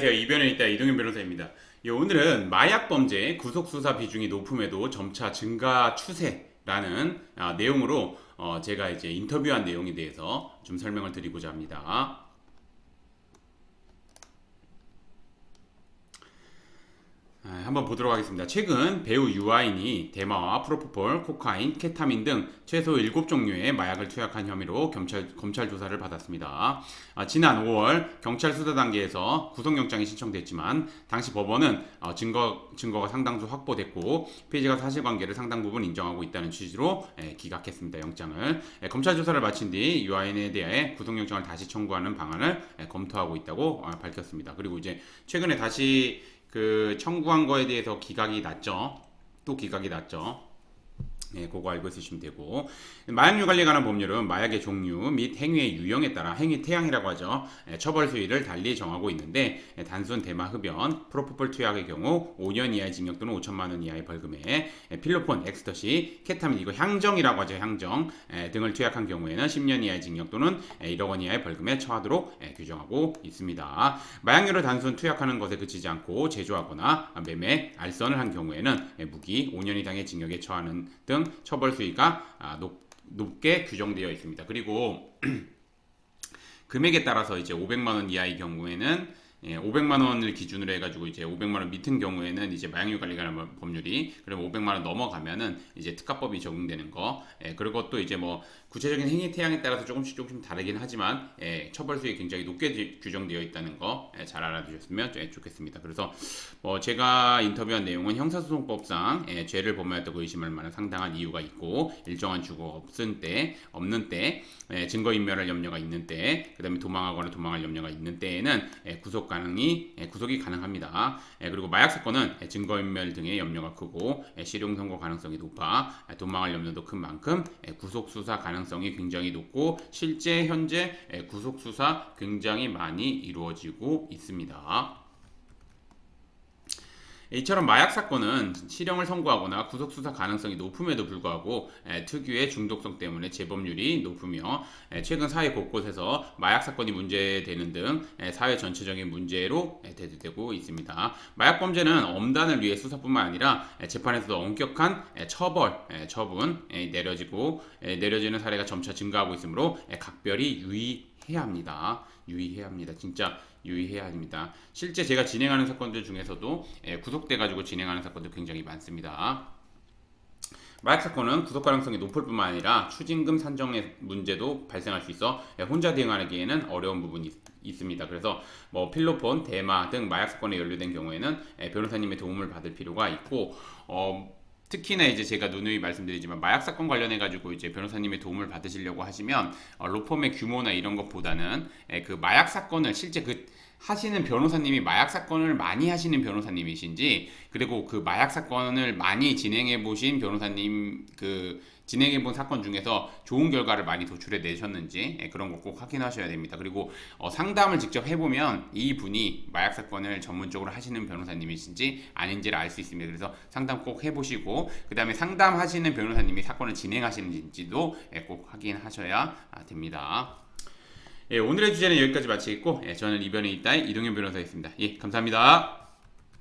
안녕하세요. 이변에 있다 이동현 변호사입니다. 오늘은 마약 범죄 구속 수사 비중이 높음에도 점차 증가 추세라는 내용으로 제가 이제 인터뷰한 내용에 대해서 좀 설명을 드리고자 합니다. 한번 보도록 하겠습니다. 최근 배우 유아인이 대마와 프로포폴, 코카인, 케타민 등 최소 7종류의 마약을 투약한 혐의로 검찰 조사를 받았습니다. 지난 5월 경찰 수사 단계에서 구속영장이 신청됐지만 당시 법원은 증거가 상당수 확보됐고 피해자가 사실관계를 상당 부분 인정하고 있다는 취지로 기각했습니다. 영장을. 검찰 조사를 마친 뒤 유아인에 대해 구속영장을 다시 청구하는 방안을 검토하고 있다고 밝혔습니다. 그리고 이제 최근에 다시 그 청구한 거에 대해서 기각이 났죠. 또 기각이 났죠. 그거 알고 있으시면 되고, 마약류 관리에 관한 법률은 마약의 종류 및 행위의 유형에 따라 행위 태양이라고 하죠. 처벌 수위를 달리 정하고 있는데 단순 대마 흡연, 프로포폴 투약의 경우 5년 이하의 징역 또는 5천만 원 이하의 벌금에, 필로폰, 엑스터시, 케타민 이거 향정이라고 하죠. 향정 등을 투약한 경우에는 10년 이하의 징역 또는 1억 원 이하의 벌금에 처하도록 규정하고 있습니다. 마약류를 단순 투약하는 것에 그치지 않고 제조하거나 매매, 알선을 한 경우에는 무기 5년 이상의 징역에 처하는 등 처벌 수위가 높게 규정되어 있습니다. 그리고 금액에 따라서 이제 500만 원 이하의 경우에는 500만 원을 기준으로 해가지고 이제 500만 원 밑인 경우에는 이제 마약류 관리 관련 법률이, 그리고 500만 원 넘어가면은 이제 특가법이 적용되는 거. 그리고 또 이제 뭐 구체적인 행위 태양에 따라서 조금씩 다르긴 하지만 처벌 수위 굉장히 높게 규정되어 있다는 거 잘 알아두셨으면 좋겠습니다. 그래서 뭐 제가 인터뷰한 내용은 형사소송법상 죄를 범하였다고 의심할 만한 상당한 이유가 있고 일정한 주거가 없는 때, 증거인멸할 염려가 있는 때, 그다음에 도망하거나 도망할 염려가 있는 때에는 구속이 가능합니다. 그리고 마약 사건은 증거인멸 등의 염려가 크고 실형 선고 가능성이 높아 도망할 염려도 큰 만큼 구속 수사 가능성이 굉장히 높고 실제 현재 구속 수사 굉장히 많이 이루어지고 있습니다. 이처럼 마약 사건은 실형을 선고하거나 구속 수사 가능성이 높음에도 불구하고 특유의 중독성 때문에 재범률이 높으며 최근 사회 곳곳에서 마약 사건이 문제되는 등 사회 전체적인 문제로 대두되고 있습니다. 마약 범죄는 엄단을 위해 수사뿐만 아니라 재판에서도 엄격한 처분 내려지는 사례가 점차 증가하고 있으므로 각별히 유의해야 합니다. 진짜 유의해야 합니다. 실제 제가 진행하는 사건들 중에서도 구속돼가지고 진행하는 사건들 굉장히 많습니다. 마약 사건은 구속 가능성이 높을 뿐만 아니라 추징금 산정의 문제도 발생할 수 있어 혼자 대응하기에는 어려운 부분이 있습니다. 그래서 뭐 필로폰, 대마 등 마약 사건에 연루된 경우에는 변호사님의 도움을 받을 필요가 있고, 특히나 이제 제가 누누이 말씀드리지만 마약 사건 관련해 가지고 이제 변호사님의 도움을 받으시려고 하시면 로펌의 규모나 이런 것보다는 그 마약 사건을 실제 하시는 변호사님이 마약 사건을 많이 하시는 변호사님이신지, 그리고 그 마약 사건을 많이 진행해 보신 변호사님 진행해 본 사건 중에서 좋은 결과를 많이 도출해 내셨는지 그런 거 꼭 확인하셔야 됩니다. 그리고 상담을 직접 해보면 이 분이 마약 사건을 전문적으로 하시는 변호사님이신지 아닌지를 알 수 있습니다. 그래서 상담 꼭 해보시고 그 다음에 상담하시는 변호사님이 사건을 진행하시는지도 꼭 확인하셔야 됩니다. 오늘의 주제는 여기까지 마치겠고, 저는 이변에 있다의 이동현 변호사였습니다. 감사합니다.